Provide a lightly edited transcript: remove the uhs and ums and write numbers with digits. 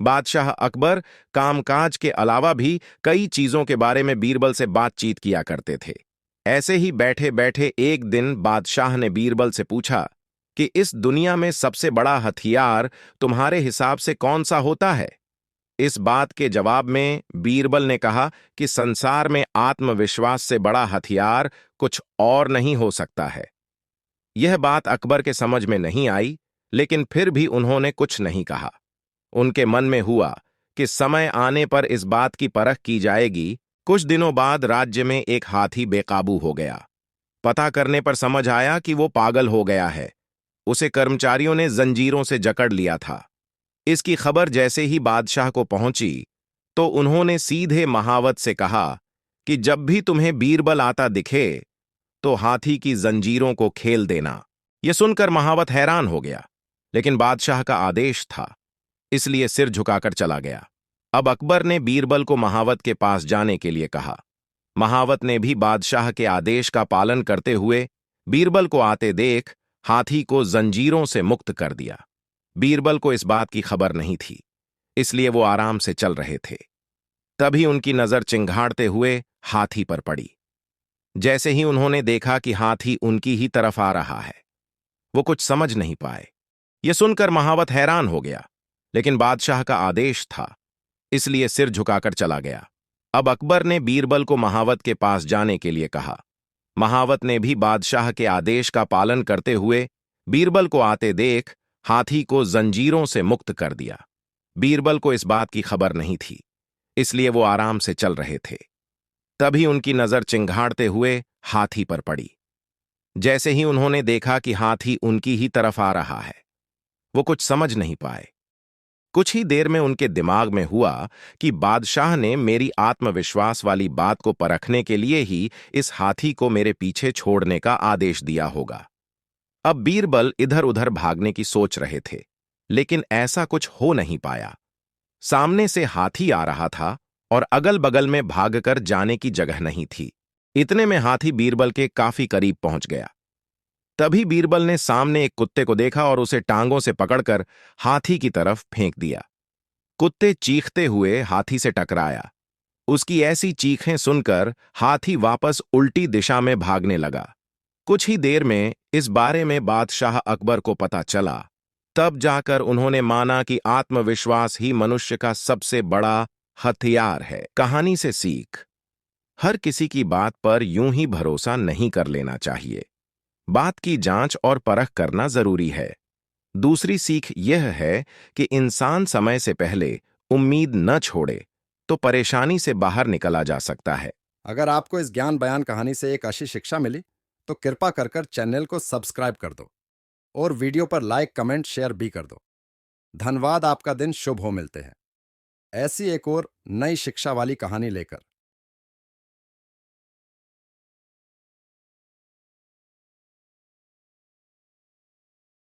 बादशाह अकबर कामकाज के अलावा भी कई चीजों के बारे में बीरबल से बातचीत किया करते थे। ऐसे ही बैठे बैठे एक दिन बादशाह ने बीरबल से पूछा कि इस दुनिया में सबसे बड़ा हथियार तुम्हारे हिसाब से कौन सा होता है। इस बात के जवाब में बीरबल ने कहा कि संसार में आत्मविश्वास से बड़ा हथियार कुछ और नहीं हो सकता है। यह बात अकबर के समझ में नहीं आई, लेकिन फिर भी उन्होंने कुछ नहीं कहा। उनके मन में हुआ कि समय आने पर इस बात की परख की जाएगी। कुछ दिनों बाद राज्य में एक हाथी बेकाबू हो गया। पता करने पर समझ आया कि वो पागल हो गया है। उसे कर्मचारियों ने जंजीरों से जकड़ लिया था। इसकी खबर जैसे ही बादशाह को पहुंची तो उन्होंने सीधे महावत से कहा कि जब भी तुम्हें बीरबल आता दिखे तो हाथी की जंजीरों को खेल देना। यह सुनकर महावत हैरान हो गया, लेकिन बादशाह का आदेश था, इसलिए सिर झुकाकर चला गया। अब अकबर ने बीरबल को महावत के पास जाने के लिए कहा। महावत ने भी बादशाह के आदेश का पालन करते हुए बीरबल को आते देख हाथी को जंजीरों से मुक्त कर दिया। बीरबल को इस बात की खबर नहीं थी, इसलिए वो आराम से चल रहे थे। तभी उनकी नजर चिंघाड़ते हुए हाथी पर पड़ी। जैसे ही उन्होंने देखा कि हाथी उनकी ही तरफ आ रहा है, वो कुछ समझ नहीं पाए। यह सुनकर महावत हैरान हो गया, लेकिन बादशाह का आदेश था, इसलिए सिर झुकाकर चला गया। अब अकबर ने बीरबल को महावत के पास जाने के लिए कहा। महावत ने भी बादशाह के आदेश का पालन करते हुए बीरबल को आते देख हाथी को जंजीरों से मुक्त कर दिया। बीरबल को इस बात की खबर नहीं थी, इसलिए वो आराम से चल रहे थे। तभी उनकी नजर चिंघाड़ते हुए हाथी पर पड़ी। जैसे ही उन्होंने देखा कि हाथी उनकी ही तरफ आ रहा है, वो कुछ समझ नहीं पाए। कुछ ही देर में उनके दिमाग में हुआ कि बादशाह ने मेरी आत्मविश्वास वाली बात को परखने के लिए ही इस हाथी को मेरे पीछे छोड़ने का आदेश दिया होगा। अब बीरबल इधर उधर भागने की सोच रहे थे, लेकिन ऐसा कुछ हो नहीं पाया। सामने से हाथी आ रहा था और अगल बगल में भागकर जाने की जगह नहीं थी। इतने में हाथी बीरबल के काफी करीब पहुंच गया। तभी बीरबल ने सामने एक कुत्ते को देखा और उसे टांगों से पकड़कर हाथी की तरफ फेंक दिया। कुत्ते चीखते हुए हाथी से टकराया। उसकी ऐसी चीखें सुनकर हाथी वापस उल्टी दिशा में भागने लगा। कुछ ही देर में इस बारे में बादशाह अकबर को पता चला। तब जाकर उन्होंने माना कि आत्मविश्वास ही मनुष्य का सबसे बड़ा हथियार है। कहानी से सीख: हर किसी की बात पर यूं ही भरोसा नहीं कर लेना चाहिए। बात की जांच और परख करना जरूरी है। दूसरी सीख यह है कि इंसान समय से पहले उम्मीद न छोड़े तो परेशानी से बाहर निकला जा सकता है। अगर आपको इस ज्ञान बयान कहानी से एक अच्छी शिक्षा मिली तो कृपा कर कर चैनल को सब्सक्राइब कर दो और वीडियो पर लाइक कमेंट शेयर भी कर दो। धन्यवाद। आपका दिन शुभ हो। मिलते हैं ऐसी एक और नई शिक्षा वाली कहानी लेकर।